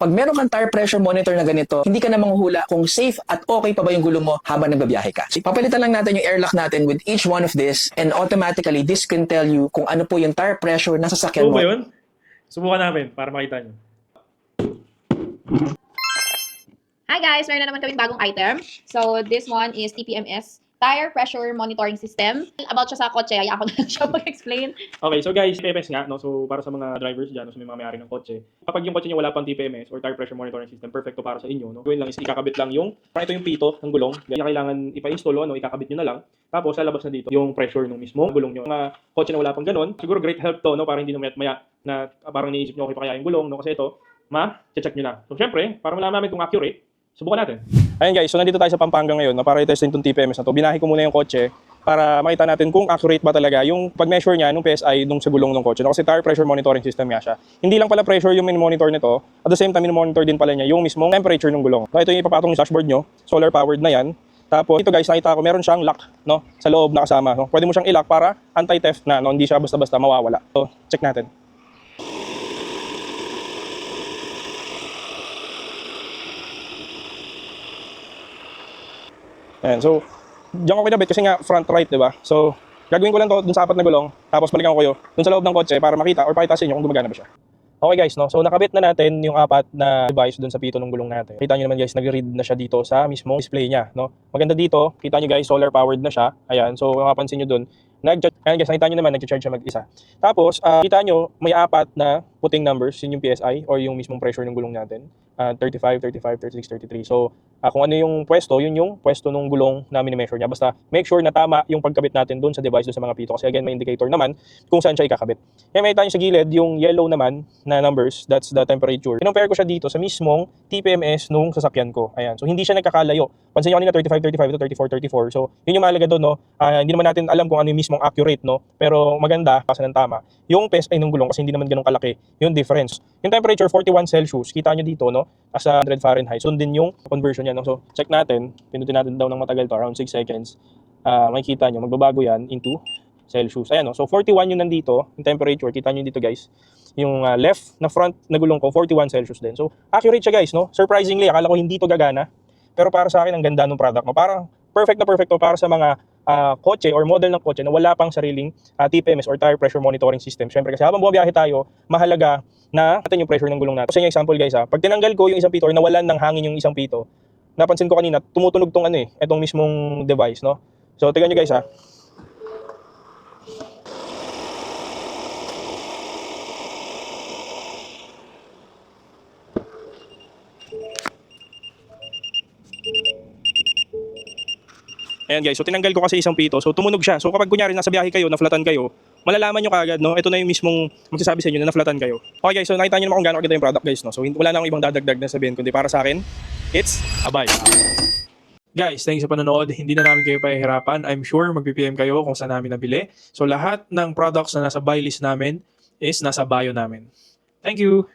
Pag meron kang tire pressure monitor na ganito, hindi ka na manghuhula kung safe at okay pa ba yung gulong mo habang nagbabiyahe ka. So, papalitan lang natin yung airlock natin with each one of this and automatically this can tell you kung ano po yung tire pressure na sasakyan So mo. ba yun? Subukan namin para makita nyo. Hi guys! Meron na naman kaming bagong item. So, this one is TPMS, Tire Pressure Monitoring System. About siya sa kotse, hayaan ko na lang siya mag-explain. Okay, so guys, TPMS nga, no? So para sa mga drivers dyan, no? So may mga may-ari ng kotse. Kapag yung kotse nyo wala pang TPMS or Tire Pressure Monitoring System, perfecto para sa inyo, no? Gawin lang is ikakabit lang yung, parang ito yung pito ng gulong. Kaya kailangan ipa-install, no? Ikakabit nyo na lang. Tapos lalabas na dito yung pressure ng mismong gulong nyo. Mga kotse na wala pang ganun, siguro great help to, no? Para hindi na maya na parang niisip nyo okay pa kaya yung gulong, no? Kasi ito, ma-check nyo na. So syempre, para malaman namin kung accurate, subukan natin. Ayun guys, so nandito tayo sa Pampanga ngayon, no, para i-testin itong TPMS na to. Binahi ko muna yung kotse para makita natin kung accurate ba talaga yung pag-measure niya nung PSI nung sa gulong ng kotse. No, kasi tire pressure monitoring system nga siya. Hindi lang pala pressure yung monitor nito, at the same time monitor din pala niya yung mismong temperature ng gulong. So ito yung ipapatong yung dashboard nyo, solar powered na yan. Tapos ito guys, nakita ko meron siyang lock, no, sa loob na kasama. No? Pwede mo siyang i-lock para anti-theft na, no? Hindi siya basta-basta mawawala. So check natin. Ayan, so, diyan ko kinabit kasi nga front right, di ba? So, gagawin ko lang to dun sa apat na gulong, tapos balikan ko kayo dun sa loob ng kotse para makita or pakita sa inyo kung gumagana ba siya. Okay guys, no? So, nakabit na natin yung apat na device dun sa pito ng gulong natin. Kita nyo naman guys, nag-read na siya dito sa mismong display niya, no? Maganda dito, kita nyo guys, solar powered na siya. Ayan, so, mapapansin nyo dun, ayan guys, nakita nyo naman, nag-charge siya mag-isa. Tapos, kita nyo, may apat na puting numbers, yun yung PSI or yung mismong pressure ng gulong natin. 35, 35, 36, 33. So, kung ano yung pwesto, yun yung pwesto ng gulong na mini-measure niya. Basta make sure na tama yung pagkabit natin doon sa device, doon sa mga pito. Kasi again, may indicator naman kung saan siya ikakabit. Kaya may tayo sa gilid, yung yellow naman na numbers, that's the temperature. Kinumpare ko siya dito sa mismong TPMS nung sasakyan ko. Ayan. So, hindi siya nagkakalayo. Pansin nyo kanina 35, 35, ito 34, 34. So, yun yung mahalaga doon, no? Hindi naman natin alam kung ano yung mismong accurate, no? Pero maganda, kasi ng tama. Yung PSI ng gulong, kasi hindi naman ganun kalaki yung difference. Yung temperature, 41 Celsius. Kita nyo dito, no? Nasa 100 Fahrenheit. Sundin yung conversion niya, no? So, check natin. Pinutin natin daw ng matagal to, around 6 seconds. Makikita nyo, magbabago yan into Celsius. Ayan, no? So, 41 yung nandito, yung temperature. Kita nyo dito, guys. Yung left na front na gulong ko, 41 Celsius din. So, accurate siya, guys, no? Surprisingly, akala ko hindi to gagana. Pero para sa akin, ang ganda ng product mo. Parang perfect na perfect to para sa mga kotse or model ng kotse na wala pang sariling TPMS or tire pressure monitoring system. Siyempre kasi habang bumabiyahe tayo, mahalaga na natin yung pressure ng gulong natin. Kasi yung example guys, pag tinanggal ko yung isang pito or nawalan ng hangin yung isang pito, napansin ko kanina, tumutunog tong itong mismong device, no? So, tingnan nyo guys Ayan guys, so tinanggal ko kasi isang pito, so tumunog siya. So kapag kunyari nasa biyahe kayo, naflatan kayo, malalaman nyo kaagad, no? Ito na yung mismong magsasabi sa inyo na naflatan kayo. Okay guys, so nakita nyo naman kung gaano kaganda yung product guys, no? So wala na akong ibang dadagdag na sabihin, kundi para sa akin, it's a buy. Guys, thanks sa panonood. Hindi na namin kayo pahihirapan. I'm sure mag-PM kayo kung saan namin nabili. So lahat ng products na nasa buy list namin is nasa bio namin. Thank you!